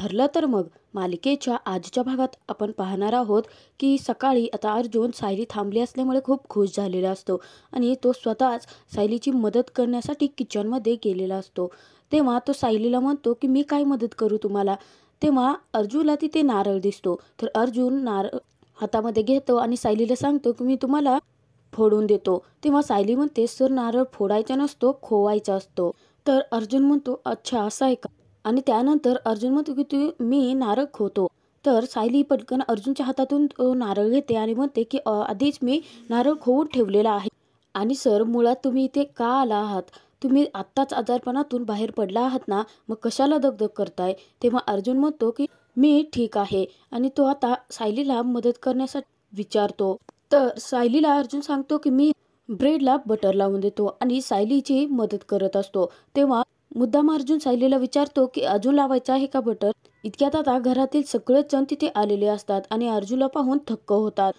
ठरलं तर मग मालिकेच्या आजच्या भागात आपण पाहणार आहोत की सकाळी आता अर्जुन सायली थांबली असल्यामुळे खूप खुश झालेला असतो आणि तो स्वतःच सायलीची मदत करण्यासाठी किचनमध्ये गेलेला असतो. तेव्हा तो सायलीला म्हणतो की मी काय मदत करू तुम्हाला. तेव्हा अर्जुनला तिथे नारळ दिसतो, तर अर्जुन नारळ हातामध्ये घेतो आणि सायलीला सांगतो की मी तुम्हाला फोडून देतो. तेव्हा सायली म्हणते सर नारळ फोडायचा नसतो, खोवायचा असतो. तर अर्जुन म्हणतो अच्छा असं आहे का. आणि त्यानंतर अर्जुन म्हणतो की तू मी नारळ खोतो. तर सायली पटकन अर्जुनच्या हातातून तो नारळ घेते आणि म्हणते की आधीच मी नारळ खोवून ठेवलेला आहे. आणि सर मुळात तुम्ही इथे का आला आहात. तुम्ही आत्ताच आजारपणातून बाहेर पडला आहात ना, मग कशाला दगदग करताय. तेव्हा अर्जुन म्हणतो की मी ठीक आहे. आणि तो आता सायलीला मदत करण्यासाठी विचारतो. तर सायलीला अर्जुन सांगतो की मी ब्रेडला बटर लावून देतो आणि सायलीची मदत करत असतो. तेव्हा मुद्दाम अर्जुन सायलीला विचारतो की अजून लावायचं आहे का बटर. इतक्यात आता घरातील सगळेच जण तिथे आलेले असतात आणि अर्जुनला पाहून थक्क होतात.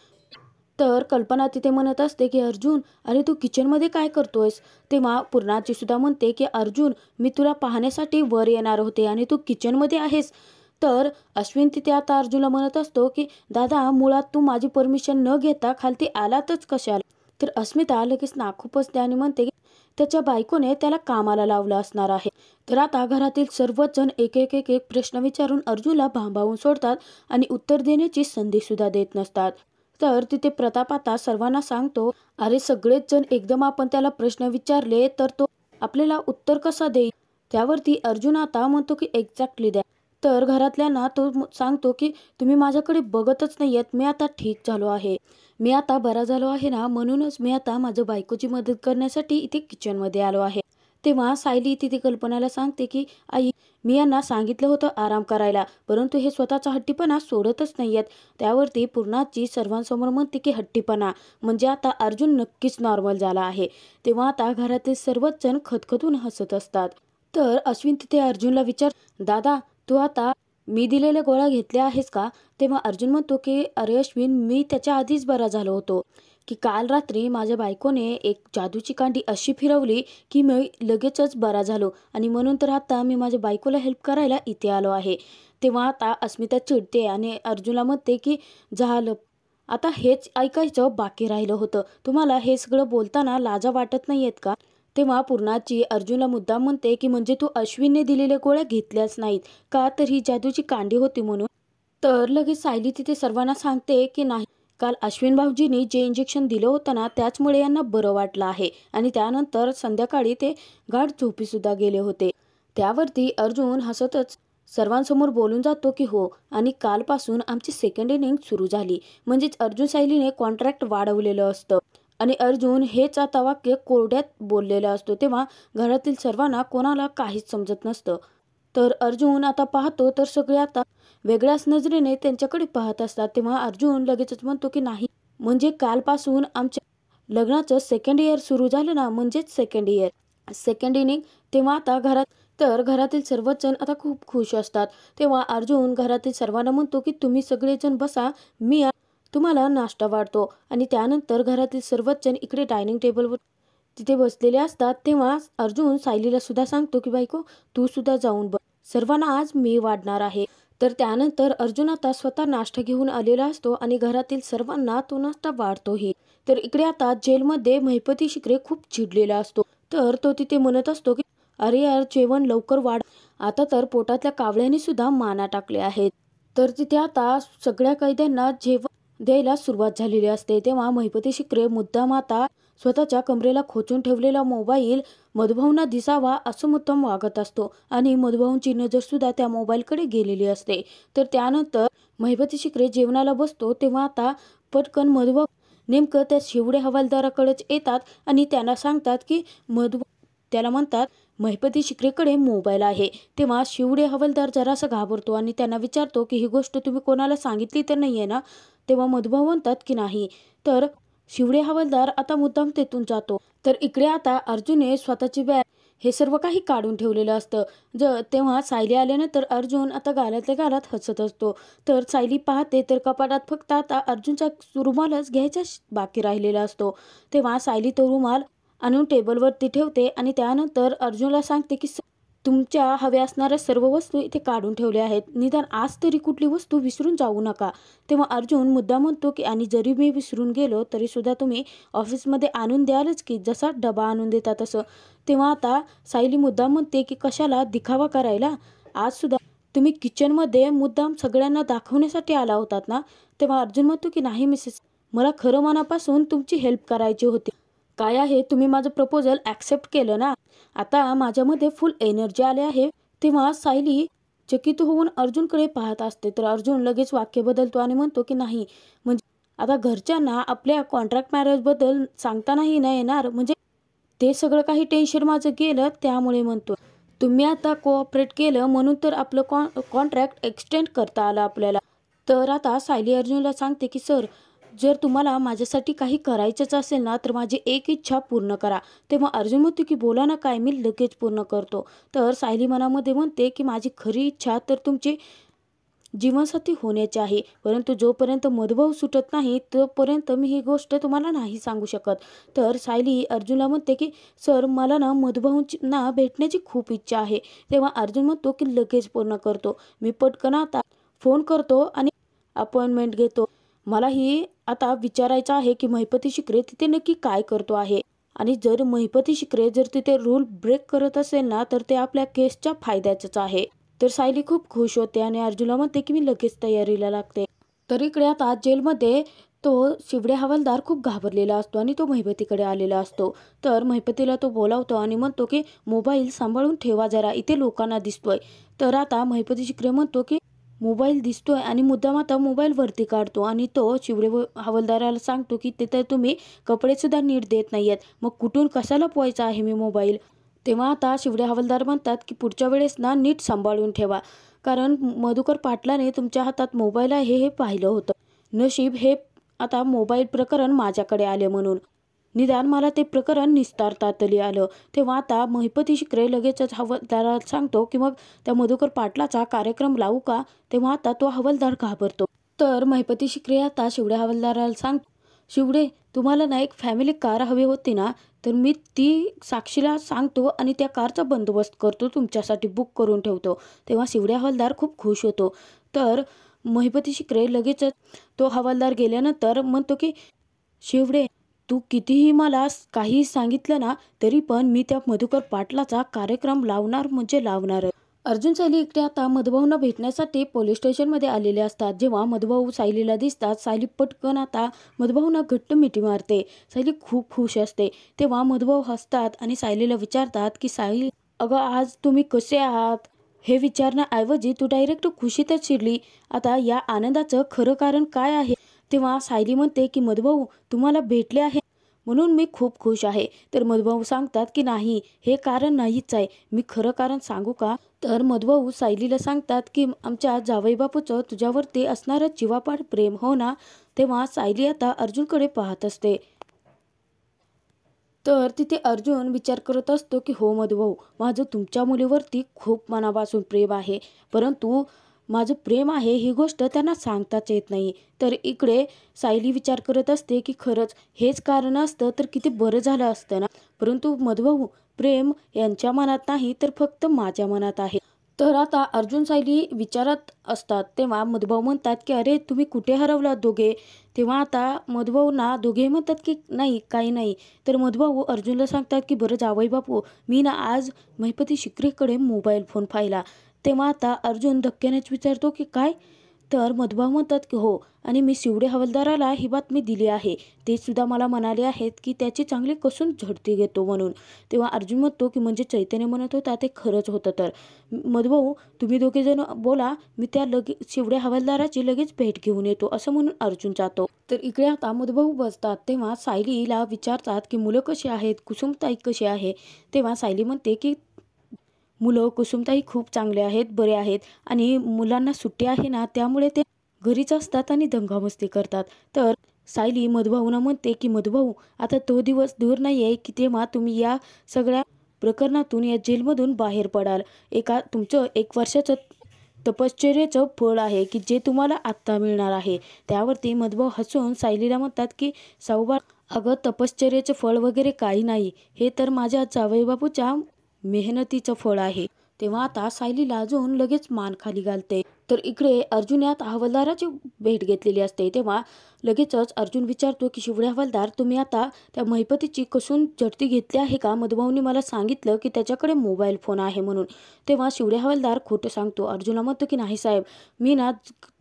तर कल्पना तिथे म्हणत असते की अर्जुन अरे तू किचनमध्ये काय करतोयस. तेव्हा पूर्णाची सुद्धा म्हणते की अर्जुन मी तुला पाहण्यासाठी वर येणार होते आणि तू किचनमध्ये आहेस. तर अश्विन तिथे आता अर्जुनला म्हणत असतो की दादा मुळात तू माझी परमिशन न घेता खालती आलातच कशाला. तर अस्मिता लगेच नाखुपसते आणि म्हणते की त्याच्या बायकोने त्याला कामाला लावलं असणार आहे. तर आता घरातील सर्वच जण एक एक एक एक प्रश्न विचारून अर्जुनला भांबावून सोडतात आणि उत्तर देण्याची संधी सुद्धा देत नसतात. तर तिथे प्रताप आता सर्वांना सांगतो अरे सगळेच जण एकदम आपण त्याला प्रश्न विचारले तर तो आपल्याला उत्तर कसा देईल. त्यावरती अर्जुन आता म्हणतो की एक्झॅक्टली द्या. तर घरातल्यांना तो सांगतो की तुम्ही माझ्याकडे बघतच नाहीयेत. मी आता ठीक झालो आहे. मी आता बरा झालो आहे ना, म्हणूनच मी आता माझ्या बायकोची मदत करण्यासाठी इथे किचनमध्ये आलो आहे. तेव्हा सायली तिथे कल्पनाला सांगते की आई मी यांना सांगितलं होतं आराम करायला, परंतु हे स्वतःचा हट्टीपणा सोडतच नाहीयेत. त्यावरती पूर्णाची सर्वांसमोर म्हणते की हट्टीपणा म्हणजे आता अर्जुन नक्कीच नॉर्मल झाला आहे. तेव्हा आता घरातील सर्वच जण खदखदून हसत असतात. तर अश्विन तिथे अर्जुनला विचार दादा तू आता मी दिलेल्या गोळ्या घेतल्या आहेस का. तेव्हा अर्जुन म्हणतो की अरे अश्विन मी त्याच्या आधीच बरा झालो होतो. की काल रात्री माझ्या बायकोने एक जादूची कांडी अशी फिरवली की मी लगेचच बरा झालो आणि म्हणून तर आता मी माझ्या बायकोला हेल्प करायला इथे आलो आहे. तेव्हा आता अस्मिता चिडते आणि अर्जुनला म्हणते की झालं आता हेच ऐकायचं बाकी राहिलं होतं. तुम्हाला हे सगळं बोलताना लाजा वाटत नाहीयेत का. तेव्हा पूर्णाची अर्जुनला मुद्दाम म्हणते की म्हणजे तू अश्विनने दिलेल्या गोळ्या घेतल्याच नाहीत का, तर ही जादूची कांडी होती म्हणून. तर लगेच सायली तिथे सर्वांना सांगते की नाही काल अश्विन भाऊजींनी जे इंजेक्शन दिलं होतं ना त्याचमुळे यांना बरं वाटलं आहे आणि त्यानंतर संध्याकाळी ते गाढ झोपी सुद्धा गेले होते. त्यावरती अर्जुन हसतच सर्वांसमोर बोलून जातो की हो आणि कालपासून आमची सेकंड इनिंग सुरू झाली. म्हणजेच अर्जुन सायलीने कॉन्ट्रॅक्ट वाढवलेलं असतं आणि अर्जुन हेच आता वाक्य कोरड्यात बोललेलं असतो. तेव्हा घरातील सर्वांना कोणाला काहीच समजत नसतं. तर अर्जुन आता पाहतो तर सगळे आता वेगळ्याच नजरेने त्यांच्याकडे पाहत असतात. तेव्हा अर्जुन लगेचच म्हणतो की नाही म्हणजे कालपासून आमच्या लग्नाचं सेकंड इयर सुरू झालं ना, म्हणजेच सेकंड इयर सेकंड इनिंग. तेव्हा आता घरातील सर्वच जण आता खूप खुश असतात. तेव्हा अर्जुन घरातील सर्वांना म्हणतो की तुम्ही सगळेजण बसा, मी तुम्हाला नाश्ता वाढतो. आणि त्यानंतर घरातील सर्वच जण इकडे डायनिंग टेबलवर तिथे बसलेले असतात. तेव्हा अर्जुन सायलीला सुद्धा सांगतो की बायको तू सुद्धा जाऊन बस, सर्वांना आज मी वाढणार आहे. तर त्यानंतर अर्जुन आता स्वतः नाश्ता घेऊन आलेला असतो आणि घरातील सर्वांना तो नाश्ता वाढतोही. तर इकडे आता जेलमध्ये महिपती शिकरे खूप चिडलेला असतो. तर तो तिथे म्हणत असतो की अरे यार जेवण लवकर वाढ, आता तर पोटातल्या कावळ्यांनी सुद्धा माना टाकले आहेत. तर तिथे आता सगळ्या कैद्यांना जेवण द्यायला सुरुवात झालेली असते. तेव्हा महिपती शिकरे मुद्दाम आता स्वतःच्या कमरेला खोचून ठेवलेला मोबाईल मधुभाऊंना दिसावा असं मुद्दाम वागत असतो आणि मधुभाऊंची नजर सुद्धा त्या मोबाईलकडे गेलेली असते. तर त्यानंतर महिपती शिकरे जेवणाला बसतो तेव्हा आता पटकन मधुभाऊ नेमकं त्या शिवडे हवालदाराकडेच येतात आणि त्यांना सांगतात की त्याला म्हणतात महिपती शिकरेकडे मोबाईल आहे. तेव्हा शिवडे हवालदार जरासा घाबरतो आणि त्यांना विचारतो की ही गोष्ट तुम्ही कोणाला सांगितली तर नाहीये ना. तेव्हा मधुभाऊ म्हणतात की नाही. तर शिवडे हवालदार आता मुद्दाम तेथून जातो. तर इकडे आता अर्जुनने स्वतःची बॅग हे सर्व काही काढून ठेवलेलं असतं. तेव्हा सायली आल्यानंतर अर्जुन आता गालातल्या गालात हसत असतो. तर सायली पाहते तर कपाटात फक्त आता अर्जुनचा रुमालच घ्यायचा बाकी राहिलेला असतो. तेव्हा सायली तो रुमाल आणून टेबलवरती ठेवते आणि त्यानंतर अर्जुनला सांगते की तुमच्या हव्या असणाऱ्या सर्व वस्तू इथे काढून ठेवल्या आहेत. निदान आज तरी कुठली वस्तू विसरून जाऊ नका. तेव्हा अर्जुन मुद्दाम म्हणतो की आणि जरी मी विसरून गेलो तरी सुद्धा तुम्ही ऑफिसमध्ये आणून द्यालच की, जसा डबा आणून देता तसं. तेव्हा आता सायली मुद्दाम म्हणते की कशाला दिखावा करायला, आज सुद्धा तुम्ही किचनमध्ये मुद्दाम सगळ्यांना दाखवण्यासाठी आला होतात ना. तेव्हा अर्जुन म्हणतो की नाही मिसेस, मला खरं मनापासून तुमची हेल्प करायची होती. काय आहे, तुम्ही माझं प्रपोजल ॲक्सेप्ट केलं ना, आता माझ्यामध्ये फुल एनर्जी आली आहे. तेव्हा सायली चकित होऊन अर्जुनकडे पाहत असते. तर अर्जुन लगेच वाक्य बदलतो आणि म्हणतो की नाही, म्हणजे आता घरच्यांना आपल्या कॉन्ट्रॅक्ट मॅरेजबद्दल सांगता नाही ना येणार, म्हणजे ते सगळं काही टेन्शन माझं गेलं, त्यामुळे म्हणतो. तुम्ही आता कोऑपरेट केलं म्हणून तर आपलं कॉन्ट्रॅक्ट एक्सटेंड करता आलं आपल्याला. तर आता सायली अर्जुनला सांगते की सर, जर तुम्हाला माझ्यासाठी काही करायचंच असेल ना तर माझी एक इच्छा पूर्ण करा. तेव्हा अर्जुन म्हणतो की बोला ना काय, मी लगेच पूर्ण करतो. तर सायली मनामध्ये म्हणते की माझी खरी इच्छा तर तुमची जीवनसाथी होण्याची आहे, परंतु जोपर्यंत मधुभाऊ सुटत नाही तोपर्यंत मी ही गोष्ट तुम्हाला नाही सांगू शकत. तर सायली अर्जुनला म्हणते की सर, मला ना मधुभाऊंना भेटण्याची खूप इच्छा आहे. तेव्हा अर्जुन म्हणतो की लगेच पूर्ण करतो, मी पटकन आता फोन करतो आणि अपॉइंटमेंट घेतो. मलाही आता विचारायचं आहे की महिपती शिकरे तिथे नक्की काय करतो आहे, आणि जर महिपती शिकरे जर तिथे रूल ब्रेक करत असेल ना तर ते आपल्या केसच्या फायद्याचंच आहे. तर सायली खूप खुश होते आणि अर्जुनला म्हणते की मी लगेच तयारीला लागते. तर इकडे आता जेलमध्ये तो शिवडे हवालदार खूप घाबरलेला असतो आणि तो महिपतीकडे आलेला असतो. तर महिपतीला तो बोलावतो आणि म्हणतो की मोबाईल सांभाळून ठेवा जरा, इथे लोकांना दिसतोय. तर आता महिपती शिकरे म्हणतो की मोबाईल दिसतोय आणि मुद्दाम आता मोबाईल वरती काढतो आणि तो शिवडे हवालदाराला सांगतो की तिथे तुम्ही कपडे सुद्धा नीट देत नाहीयेत, मग कुठून कशाला पोहायचा आहे मी मोबाईल. तेव्हा आता शिवडे हवालदार म्हणतात की पुढच्या वेळेस ना नीट सांभाळून ठेवा, कारण मधुकर पाटलाने तुमच्या हातात मोबाईल आहे हे पाहिलं होतं. नशीब हे आता मोबाईल प्रकरण माझ्याकडे आले म्हणून, निदान मला ते प्रकरण निस्तारता तरी आलं. तेव्हा आता महिपती शिकरे लगेचच हवालदाराला सांगतो की मग त्या मधुकर पाटलाचा कार्यक्रम लावू का. तेव्हा आता तो हवालदार घाबरतो. तर महिपती शिकरे आता शिवडे हवालदाराला सांगतो, शिवडे, तुम्हाला ना एक फॅमिली कार हवी होती ना, तर मी ती साक्षीला सांगतो आणि त्या कारचा बंदोबस्त करतो, तुमच्यासाठी बुक करून ठेवतो. तेव्हा शिवडे हवालदार खूप खुश होतो. तर महिपती शिकरे लगेचच तो हवालदार गेल्यानंतर म्हणतो की शिवडे, तू कितीही मला काही सांगितलं ना तरी पण मी त्या मधुकर पाटलाचा कार्यक्रम लावणार म्हणजे लावणार. अर्जुन सायली इकडे आता मधुभाऊंना भेटण्यासाठी पोलीस स्टेशनमध्ये आलेले असतात. जेव्हा मधुभाऊ सायलीला दिसतात, सायली पटकन आता मधुभाऊंना घट्ट मिठी मारते. सायली खूप खुश असते. तेव्हा मधुभाऊ हसतात आणि सायलीला विचारतात की सायली, अगं आज तुम्ही कसे आहात हे विचारण्याऐवजी तू डायरेक्ट खुशीतच शिरली, आता या आनंदाचं खरं कारण काय आहे. तेव्हा सायली म्हणते की मधुभाऊ तुम्हाला भेटले आहे म्हणून मी खूप खुश आहे. तर मधुभाऊ सांगतात की नाही, हे कारण नाहीच आहे, मी खरं कारण सांगू का. तर मधुभाऊ सायलीला सांगतात की आमच्या जावईबापूचं तुझ्यावरती असणारं जीवापाड प्रेम, हो ना. तेव्हा सायली आता अर्जुनकडे पाहत असते. तर तिथे अर्जुन विचार करत असतो की हो मधुभाऊ, माझं तुमच्या मुलीवरती खूप मनापासून प्रेम आहे, परंतु माझं प्रेम आहे ही गोष्ट त्यांना सांगताच येत नाही. तर इकडे सायली विचार करत असते की खरंच हेच कारण असतं तर किती बरं झालं असतं ना, परंतु मधुभाऊ प्रेम यांच्या मनात नाही तर फक्त माझ्या मनात आहे. तर आता अर्जुन सायली विचारत असतात. तेव्हा मधुभाऊ म्हणतात की अरे तुम्ही कुठे हरवलात दोघे. तेव्हा आता मधुभाऊंना दोघेही म्हणतात की नाही काही नाही. तर मधुभाऊ अर्जुनला सांगतात की बरं जावई बापू, मी ना आज महिपती शिकरेकडे मोबाईल फोन पाहिला. तेव्हा आता अर्जुन धक्क्यानेच विचारतो की काय. तर मधुभाऊ म्हणतात की हो, आणि मी शिवडे हवालदाराला ही बातमी दिली आहे, ते सुद्धा मला म्हणाले आहेत की त्याची चांगली कसून झडती घेतो म्हणून. तेव्हा अर्जुन म्हणतो की म्हणजे चैतन्य म्हणत होता ते खरंच होतं. तर मधुभाऊ तुम्ही दोघे जण बोला, मी त्या शिवडे हवालदाराची लगेच भेट घेऊन येतो, असं म्हणून अर्जुन जातो. तर इकडे आता मधुभाऊ बसतात. तेव्हा सायलीला विचारतात की मुलं कशी आहेत, कुसुमताई कशी आहे. तेव्हा सायली म्हणते की मुलं कुसुमताई खूप चांगले आहेत, बरे आहेत, आणि मुलांना सुट्टी आहे ना त्यामुळे ते घरीच असतात आणि दंगामस्ती करतात. तर सायली मधुभाऊंना म्हणते की मधुभाऊ आता तो दिवस दूर नाही आहे की तेव्हा तुम्ही या सगळ्या प्रकरणातून या जेलमधून बाहेर पडाल. तुमचं 1 वर्षाचं तपश्चर्येचं फळ आहे की जे तुम्हाला आत्ता मिळणार आहे. त्यावरती मधुभाऊ हसून सायलीला म्हणतात की सौबाळ, अगं तपश्चर्येचं फळ वगैरे काही नाही, हे तर माझ्या जावईबापूच्या मेहनतीचं फळ आहे. तेव्हा आता सायली लाजून लगेच मान खाली घालते. तर इकडे अर्जुन यात हवालदाराची भेट घेतलेली असते. तेव्हा लगेचच अर्जुन विचारतो की शिवडे हवालदार, तुम्ही आता त्या महिपतीची कसून झडती घेतली आहे का? मधुभाऊनी मला सांगितलं की त्याच्याकडे मोबाईल फोन आहे म्हणून. तेव्हा शिवडे हवालदार खोटं सांगतो. अर्जुनला म्हणतो की नाही साहेब, मी ना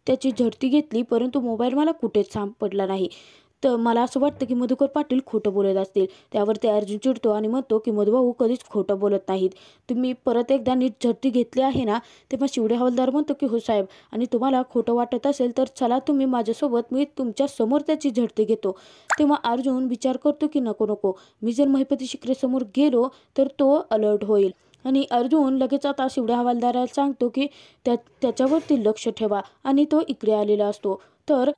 त्याची झडती घेतली, परंतु मोबाईल मला कुठेच सापडला नाही. तर मला असं वाटतं की मधुकर पाटील खोटं बोलत असतील. त्यावर ते अर्जुन चिडतो आणि म्हणतो की मधुभाऊ कधीच खोटं बोलत नाहीत. तुम्ही परत एकदा नीट झडती घेतली आहे ना? तेव्हा शिवडे हवालदार म्हणतो की हो साहेब, आणि तुम्हाला खोटं वाटत असेल तर चला तुम्ही माझ्यासोबत, मी तुमच्या समोर त्याची झडती घेतो. तेव्हा अर्जुन विचार करतो की नको नको, मी जर महिपती शिकरेसमोर गेलो तर तो अलर्ट होईल. आणि अर्जुन लगेच आता शिवडे हवालदाराला सांगतो की त्याच्यावरती लक्ष ठेवा, आणि तो इकडे आलेला असतो. तर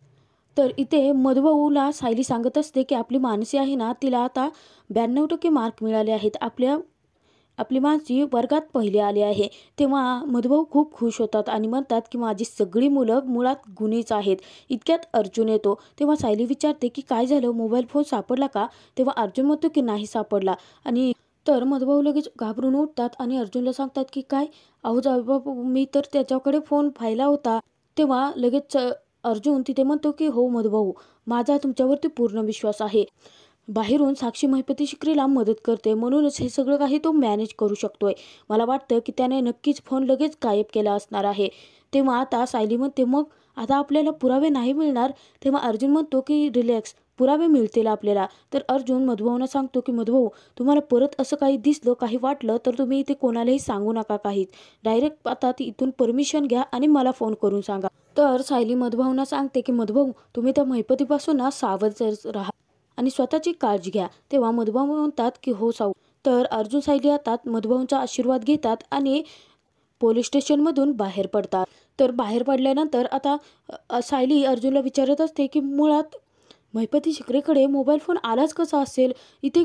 तर इथे मधुभाऊला सायली सांगत असते की आपली मानसी आहे ना, तिला आता 92% मार्क मिळाले आहेत. आपली मानसी वर्गात पहिली आली आहे. तेव्हा मधुभाऊ खूप खुश होतात आणि म्हणतात की माझी सगळी मुलं मुळात गुणीच आहेत. इतक्यात अर्जुन येतो. तेव्हा सायली विचारते की काय झालं, मोबाईल फोन सापडला का? तेव्हा अर्जुन म्हणतो की नाही सापडला. आणि तर मधुभाऊ लगेच घाबरून उठतात आणि अर्जुनला सांगतात की काय, अहो जाऊबाबू, मी तर त्याच्याकडे फोन पाहिला होता. तेव्हा लगेच अर्जुन तिथे म्हणतो की हो मधुभाऊ, माझा तुमच्यावरती पूर्ण विश्वास आहे. बाहेरून साक्षी महिपती शिकरीला मदत करते, म्हणूनच हे सगळं काही तो मॅनेज करू शकतोय. मला वाटतं की त्याने नक्कीच फोन लगेच गायब केला असणार आहे. तेव्हा आता सायली म्हणते मग आता आपल्याला पुरावे नाही मिळणार? तेव्हा अर्जुन म्हणतो की रिलॅक्स, पुरावे मिळतील आपल्याला. तर अर्जुन मधुभाऊंना सांगतो की मधुभाऊ, तुम्हाला परत असं काही दिसलं, काही वाटलं तर तुम्ही इथे कोणालाही सांगू नका काहीच. डायरेक्ट आता इथून परमिशन घ्या आणि मला फोन करून सांगा. तर सायली मधुभाऊंना सांगते की मधुभाऊ, तुम्ही त्या महिपतीपासून ना सावध राहा आणि स्वतःची काळजी घ्या. तेव्हा मधुभाऊ म्हणतात की हो साऊ. तर अर्जुन सायली आता मधुभाऊंचा आशीर्वाद घेतात आणि पोलीस स्टेशनमधून बाहेर पडतात. तर बाहेर पडल्यानंतर आता सायली अर्जुनला विचारत असते की मुळात महिपती शिकरेकडे मोबाईल फोन आलाच कसा असेल इथे?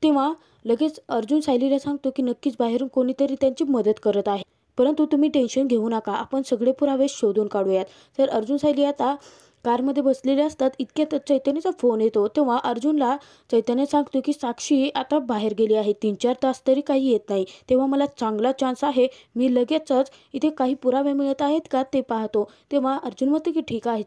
तेव्हा लगेच अर्जुन सायलीला सांगतो की नक्कीच बाहेरून कोणीतरी त्यांची मदत करत आहे, परंतु तुम्ही टेन्शन घेऊ नका, आपण सगळे पुरावे शोधून काढूयात. तर अर्जुन सायली आता कारमध्ये बसलेले असतात. इतक्यात चैतन्याचा फोन येतो. तेव्हा अर्जुनला चैतन्य सांगतो की साक्षी आता बाहेर गेली आहे, 3-4 तास तरी काही येत नाही. तेव्हा मला चांगला चान्स आहे, मी लगेचच इथे काही पुरावे मिळत आहेत का ते पाहतो. तेव्हा अर्जुन म्हणतो की ठीक आहे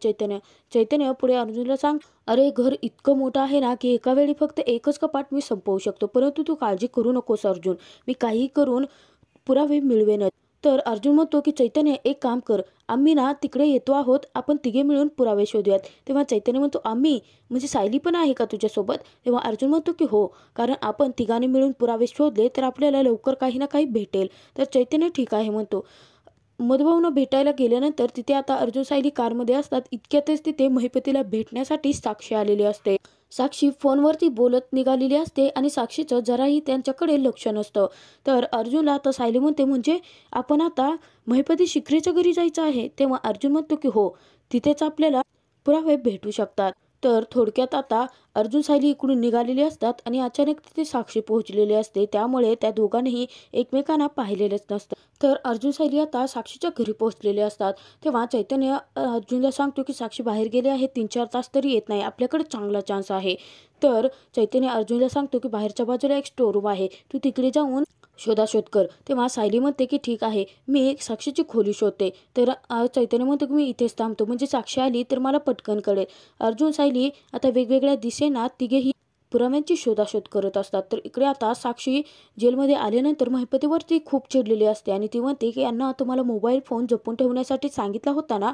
चैतन्य पुढे अर्जुनला सांग, अरे घर इतकं मोठं आहे ना की एका वेळी फक्त एकच कपाट मी संपवू शकतो, परंतु तू काळजी करू नकोस अर्जुन, मी काही करून पुरावे मिळवेनच. तर अर्जुन म्हणतो की चैतन्य एक काम कर, आम्ही ना तिकडे येतो आहोत, आपण तिघे मिळून पुरावे शोधूयात. तेव्हा चैतन्य म्हणतो आम्ही म्हणजे सायली पण आहे का तुझ्यासोबत? तेव्हा अर्जुन म्हणतो की हो, कारण आपण तिघांनी मिळून पुरावे शोधले तर आपल्याला लवकर काही ना काही भेटेल. तर चैतन्य ठीक आहे म्हणतो. मधुभाऊंना भेटायला गेल्यानंतर तिथे आता अर्जुन सायली कारमध्ये असतात. इतक्यातच तिथे महिपतीला भेटण्यासाठी साक्षी आलेली असते. साक्षी फोनवरती बोलत निघालेली असते आणि साक्षीचं जराही त्यांच्याकडे लक्ष नसतं. तर अर्जुनला आता सायली म्हणते म्हणजे आपण आता महिपती शिकरेच्या घरी जायचं आहे? तेव्हा अर्जुन म्हणतो की हो, तिथेच आपल्याला पुरावे भेटू शकतात. तर थोडक्यात आता अर्जुन सायली इकडून निघालेली असतात आणि अचानक तिथे साक्षी पोहोचलेली असते. त्यामुळे त्या दोघांनीही एकमेकांना पाहिलेलंच नसतं. तर अर्जुन सायली आता साक्षीच्या घरी पोहोचलेले असतात. तेव्हा चैतन्य अर्जुनला सांगतो की साक्षी बाहेर गेले आहे, 3-4 तास तरी येत नाही, आपल्याकडे चांगला चान्स आहे. तर चैतन्य अर्जुनला सांगतो की बाहेरच्या बाजूला एक स्टोर रूम आहे, तू तिकडे जाऊन शोधाशोध कर. तेव्हा सायली म्हणते की ठीक आहे, मी एक साक्षीची खोली शोधते. तर चैतन्य म्हणतो की मी इथेच थांबतो, म्हणजे साक्षी आली तर मला पटकन कळेल. अर्जुन सायली आता वेगवेगळ्या दिशेना तिघेही पुराव्यांची शोधाशोध करत असतात. तर इकडे आता साक्षी जेलमध्ये आल्यानंतर महिपतीवरती खूप चिडलेली असते आणि ती म्हणते की यांना तुम्हाला मोबाईल फोन जपून ठेवण्यासाठी सांगितला होता ना?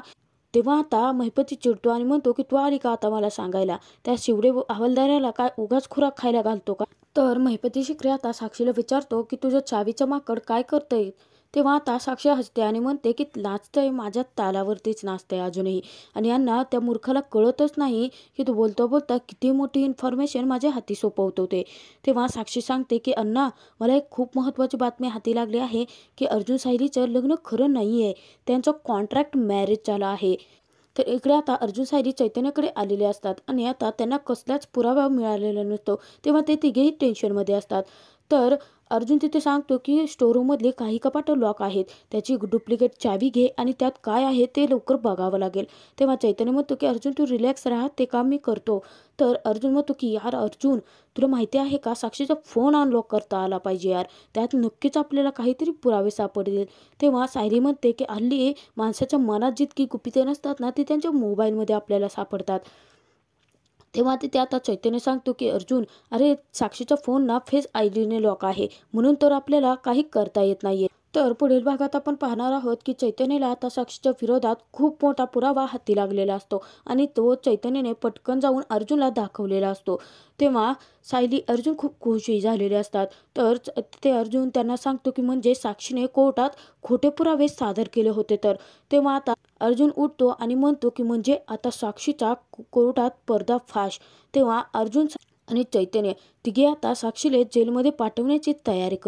तेव्हा आता महिपती चिडतो आणि म्हणतो की तू आली का आता मला सांगायला? त्या शिवडे हवालदाराला काय उगाच खुराक खायला घालतो का? तर महिपती शिकरे आता साक्षीला विचारतो की तुझं चावीचं माकड काय करतंय? तेव्हा आता साक्षी हसते आणि म्हणते की नाचतंय, माझ्या तालावरतीच नाचतंय अजूनही, आणि यांना त्या मूर्खाला कळतच नाही की तू बोलता बोलता किती मोठी इन्फॉर्मेशन माझ्या हाती सोपवतो ते. तेव्हा साक्षी सांगते की अण्णा, मला एक खूप महत्त्वाची बातमी हाती लागली आहे की अर्जुन सायलीचं लग्न खरं नाही आहे, त्यांचं कॉन्ट्रॅक्ट मॅरेज झालं आहे. तर इकडे आता अर्जुन सायली चैतन्याकडे आलेले असतात आणि आता त्यांना कसलाच पुरावा मिळालेला नसतो. तेव्हा ते तिघेही टेन्शनमध्ये असतात. तर अर्जुन तिथे सांगतो की स्टोअररूममधले काही कपाटं लॉक आहेत, त्याची डुप्लिकेट चावी घे आणि त्यात काय आहे ते लवकर बघावं लागेल. तेव्हा चैतन्य म्हणतो की अर्जुन तू रिलॅक्स राहा, ते काम मी करतो. तर अर्जुन म्हणतो की यार अर्जुन, तुला माहिती आहे का, साक्षीचा फोन अनलॉक करता आला पाहिजे यार, त्यात नक्कीच आपल्याला काहीतरी पुरावे सापडतील. तेव्हा सायली म्हणते की हल्ली माणसाच्या मनात जितकी गुपिते नसतात ना, ती त्यांच्या मोबाईलमध्ये आपल्याला सापडतात. तेव्हा तिथे आता चैतन्य सांगतो की अर्जुन, अरे साक्षीचा फोन ना फेस आयडीने लॉक आहे, म्हणून तर आपल्याला काही करता येत नाहीये. तर पुढील भागात आपण पाहणार आहोत की चैतन्यला आता साक्षीच्या विरोधात खूप मोठा पुरावा हाती लागलेला असतो आणि तो चैतन्याने पटकन जाऊन अर्जुनला दाखवलेला असतो. तेव्हा सायली अर्जुन खूप खुशी झालेले असतात. तर ते अर्जुन त्यांना सांगतो की म्हणजे साक्षीने कोर्टात खोटे पुरावे सादर केले होते. तर तेव्हा आता अर्जुन उठतो आणि म्हणतो की म्हणजे आता साक्षीचा कोर्टात पर्दाफाश. तेव्हा अर्जुन आणि चैतन्य तिघे आता साक्षीला जेलमध्ये पाठवण्याची तयारी करतात.